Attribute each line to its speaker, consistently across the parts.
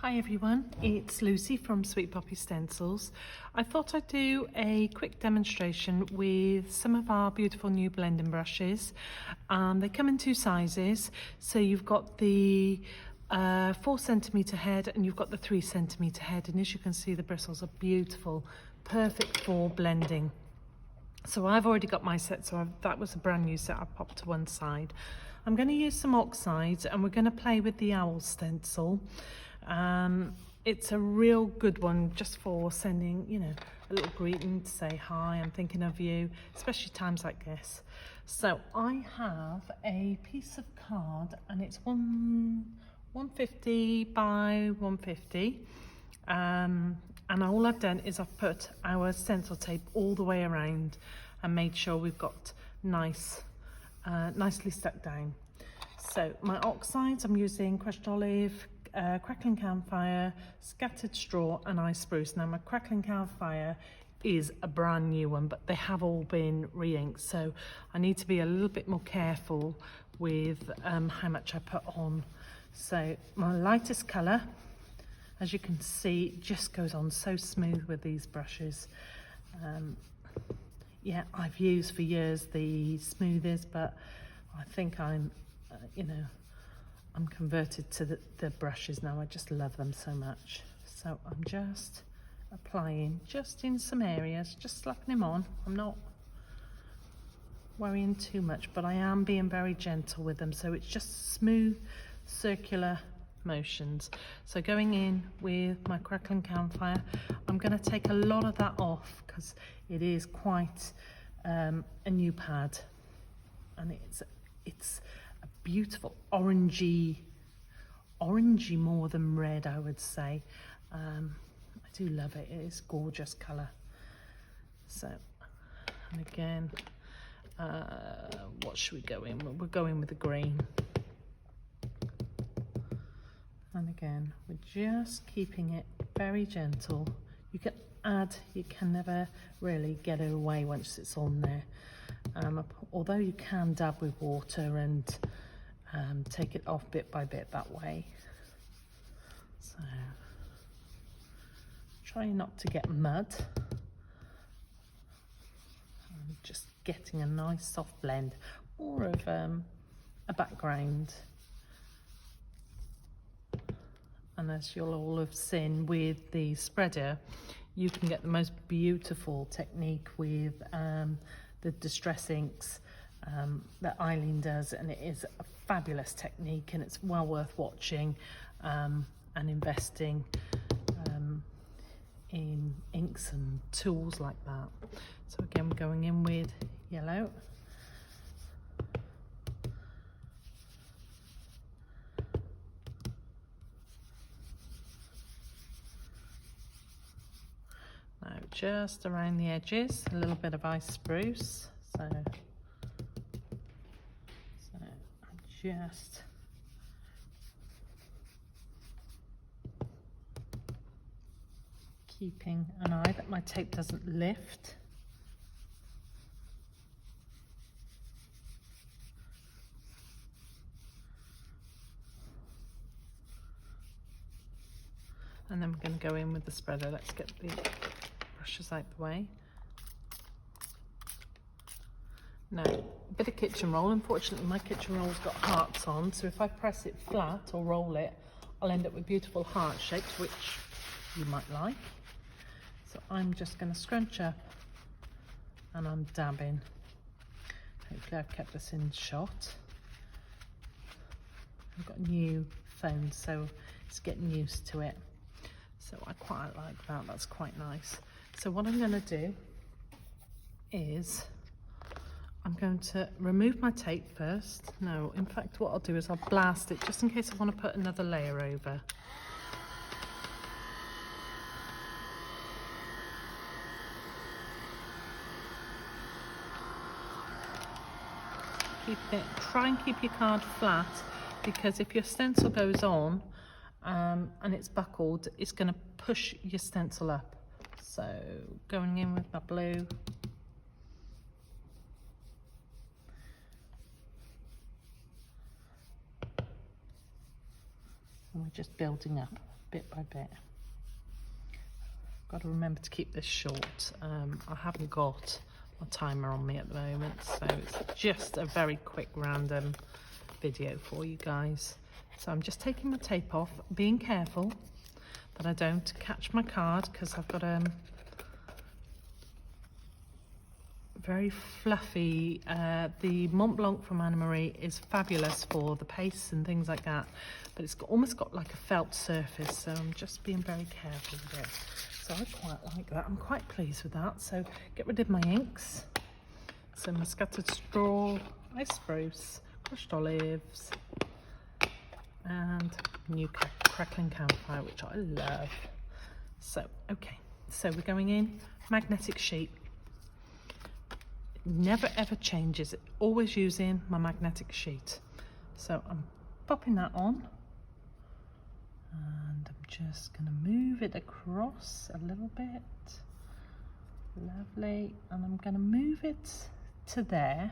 Speaker 1: Hi everyone, it's Lucy from Sweet Poppy Stencils. I thought I'd do a quick demonstration with some of our beautiful new blending brushes. They come in two sizes, so you've got the 4cm head and you've got the 3cm head, and as you can see the bristles are beautiful, perfect for blending. So I've already got my set, so that was a brand new set I popped to one side. I'm going to use some oxides and we're going to play with the owl stencil. It's a real good one just for sending, a little greeting to say hi, I'm thinking of you, especially times like this. So I have a piece of card and it's 150 by 150. And all I've done is I've put our stencil tape all the way around and made sure we've got nicely stuck down. So my oxides, I'm using crushed olive, crackling campfire, scattered straw and ice spruce. Now my crackling campfire is a brand new one, but they have all been re-inked, so I need to be a little bit more careful with how much I put on. So my lightest colour, as you can see, just goes on so smooth with these brushes. Yeah, I've used for years the smoothies, but I think I'm converted to the brushes now. I just love them so much. So I'm just applying just in some areas, just slapping them on. I'm not worrying too much, but I am being very gentle with them, so it's just smooth circular motions. So going in with my crackling campfire, I'm going to take a lot of that off because it is quite a new pad, and it's a beautiful orangey more than red, I would say. I do love it. It is gorgeous colour. So, and again, what should we go in with? We're going with the green. And again, we're just keeping it very gentle. You can add, you can never really get it away once it's on there. Although you can dab with water and take it off bit by bit that way. So try not to get mud. I'm just getting a nice soft blend, more of a background. And as you'll all have seen with the spreader, you can get the most beautiful technique with the distress inks that Eileen does, and it is a fabulous technique, and it's well worth watching and investing in inks and tools like that. So again, we're going in with yellow. Now just around the edges, a little bit of ice spruce. So I'm just keeping an eye that my tape doesn't lift. And then we're going to go in with the spreader. Let's get the brushes out the way. Now, a bit of kitchen roll. Unfortunately, my kitchen roll's got hearts on, so if I press it flat or roll it, I'll end up with beautiful heart shapes, which you might like. So I'm just going to scrunch up and I'm dabbing. Hopefully I've kept this in shot. I've got a new phone, so it's getting used to it. So I quite like that, that's quite nice. So what I'm going to do is I'm going to remove my tape first. No, in fact what I'll do is I'll blast it just in case I want to put another layer over. Try and keep your card flat, because if your stencil goes on and it's buckled, it's going to push your stencil up. So going in with my blue. And we're just building up. bit by bit. Got to remember to keep this short. I haven't got my timer on me at the moment, so it's just a very quick random video for you guys. So I'm just taking my tape off, being careful that I don't catch my card, because I've got very fluffy, the Mont Blanc from Anna Marie is fabulous for the paste and things like that, but it's almost got like a felt surface, so I'm just being very careful with it. So I quite like that. I'm quite pleased with that. So get rid of my inks. So my scattered straw, ice spruce, crushed olives, and new crackling campfire, which I love. So, okay. So we're going in magnetic sheet. Never ever changes. Always using my magnetic sheet. So I'm popping that on. And I'm just going to move it across a little bit. Lovely. And I'm going to move it to there.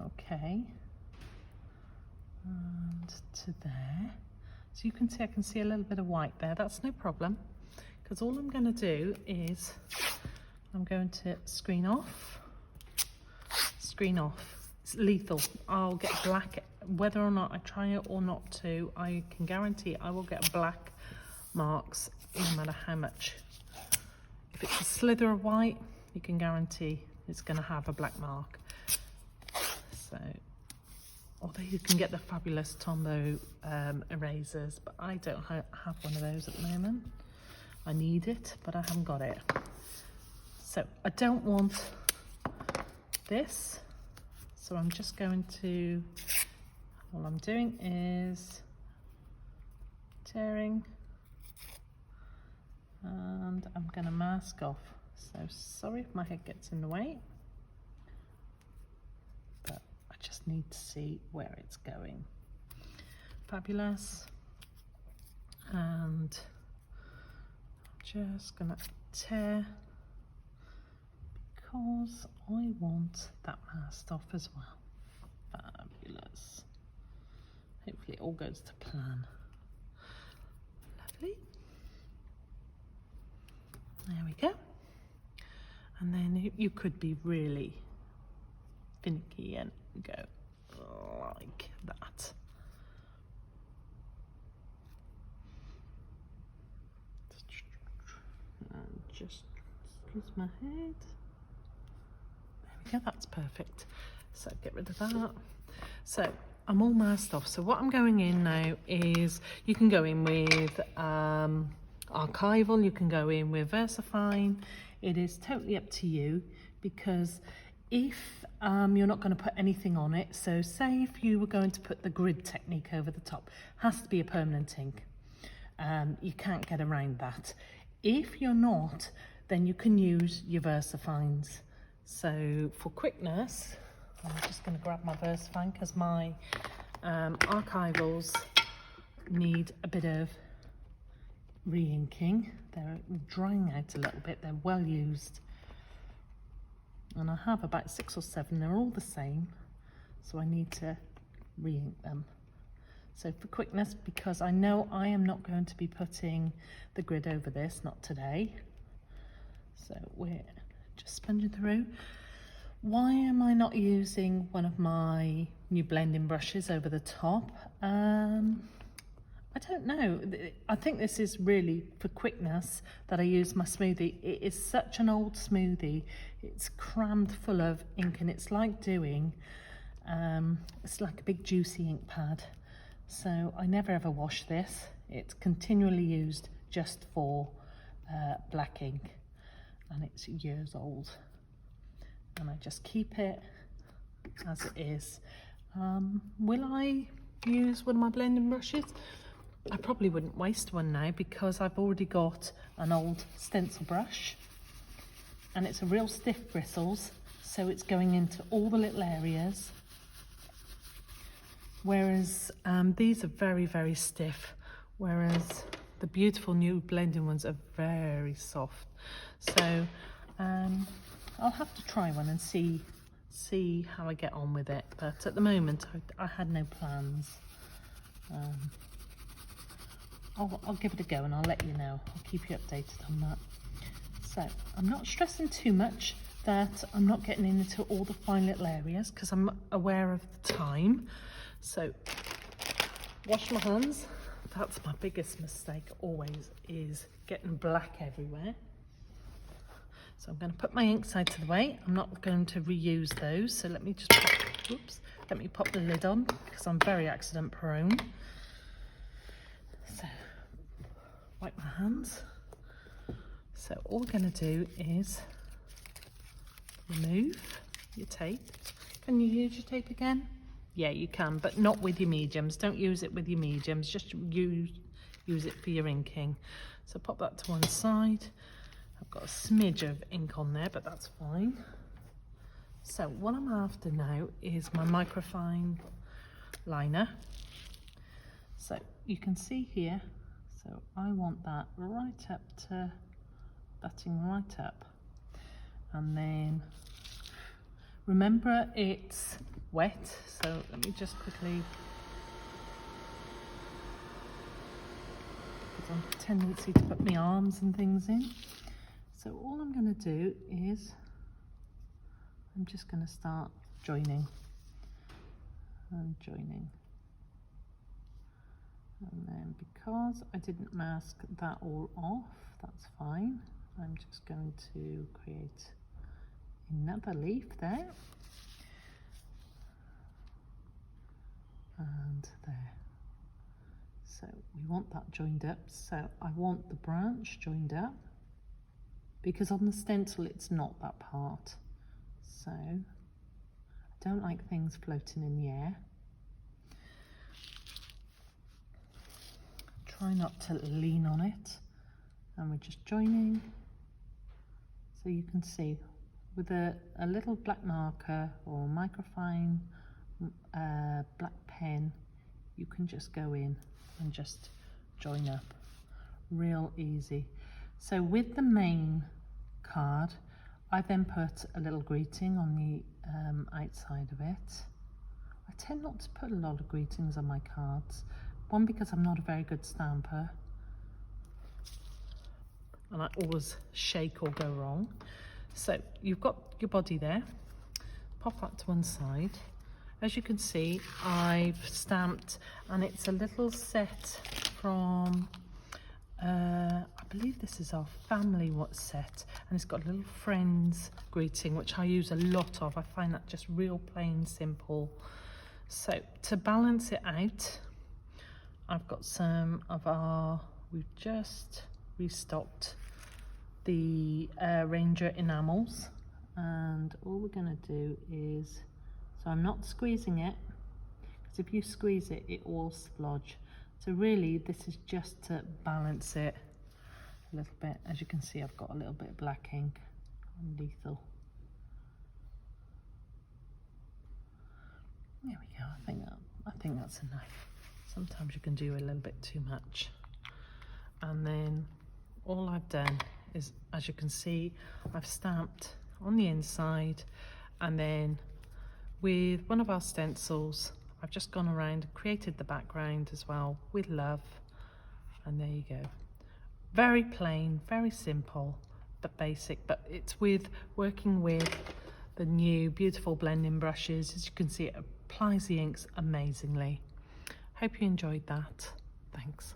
Speaker 1: Okay. And to there. So you can see, I can see a little bit of white there. That's no problem, because all I'm going to do is I'm going to screen off. Screen off. It's lethal. I'll get black. Whether or not I try it or not to, I can guarantee I will get black marks no matter how much. If it's a slither of white, you can guarantee it's going to have a black mark. So, although you can get the fabulous Tombow erasers, but I don't have one of those at the moment. I need it, but I haven't got it. So I don't want this, so I'm just going to, all I'm doing is tearing, and I'm going to mask off. So sorry if my head gets in the way, but I just need to see where it's going. Fabulous. And I'm just going to tear, because I want that masked off as well. Fabulous. Hopefully it all goes to plan. Lovely. There we go. And then you could be really finicky and go like that. And just squeeze my head. There we go, that's perfect. So get rid of that. So I'm all masked off. So what I'm going in now is, you can go in with archival, you can go in with VersaFine. It is totally up to you, because if you're not going to put anything on it, so say if you were going to put the grid technique over the top, has to be a permanent ink. You can't get around that. If you're not, then you can use your VersaFines. So for quickness, I'm just going to grab my VersaFine, because my archivals need a bit of re-inking. They're drying out a little bit, they're well used. And I have about 6 or 7, they're all the same. So I need to re-ink them. So for quickness, because I know I am not going to be putting the grid over this, not today. So we're just sponging through. Why am I not using one of my new blending brushes over the top? I don't know. I think this is really for quickness that I use my smoothie. It is such an old smoothie. It's crammed full of ink, and it's like doing, it's like a big juicy ink pad. So I never ever wash this. It's continually used just for black ink, and it's years old. And I just keep it as it is. Will I use one of my blending brushes? I probably wouldn't waste one now, because I've already got an old stencil brush, and it's a real stiff bristles, so it's going into all the little areas. Whereas these are very, very stiff, whereas the beautiful new blending ones are very soft. So I'll have to try one and see how I get on with it. But at the moment, I had no plans. I'll give it a go and I'll let you know. I'll keep you updated on that. So I'm not stressing too much that I'm not getting into all the fine little areas because I'm aware of the time. So wash my hands. That's my biggest mistake always, is getting black everywhere. So I'm going to put my inks out of the way. I'm not going to reuse those. So let me just pop the lid on because I'm very accident prone. So wipe my hands. So all we're going to do is remove your tape. Can you use your tape again? Yeah, you can, but not with your mediums. Don't use it with your mediums, just use it for your inking. So pop that to one side. I've got a smidge of ink on there, but that's fine. So what I'm after now is my microfine liner. So you can see here, so I want that right up to, butting right up. And then remember it's wet, so let me just quickly, because I have a tendency to put my arms and things in. So all I'm going to do is, I'm just going to start joining and joining. And then because I didn't mask that all off, that's fine. I'm just going to create another leaf there. And there. So we want that joined up. So I want the branch joined up because on the stencil it's not that part. So I don't like things floating in the air. Try not to lean on it. And we're just joining. So you can see with a little black marker or microfine black pen, you can just go in and just join up, real easy. So with the main card, I then put a little greeting on the outside of it. I tend not to put a lot of greetings on my cards, one because I'm not a very good stamper and I always shake or go wrong. So you've got your body there, pop that to one side. As you can see, I've stamped, and it's a little set from, I believe this is our family set, and it's got a little friends greeting, which I use a lot of. I find that just real plain simple. So to balance it out, I've got some of our, we've just restocked the Ranger enamels, and all we're going to do is, so I'm not squeezing it, because if you squeeze it, it will splodge. So really, this is just to balance it a little bit. As you can see, I've got a little bit of black ink on Lethal. There we go. I think that's enough. Sometimes you can do a little bit too much. And then all I've done is, as you can see, I've stamped on the inside, and then with one of our stencils, I've just gone around and created the background as well with love. And there you go. Very plain, very simple, but basic. But it's with working with the new beautiful blending brushes. As you can see, it applies the inks amazingly. Hope you enjoyed that. Thanks.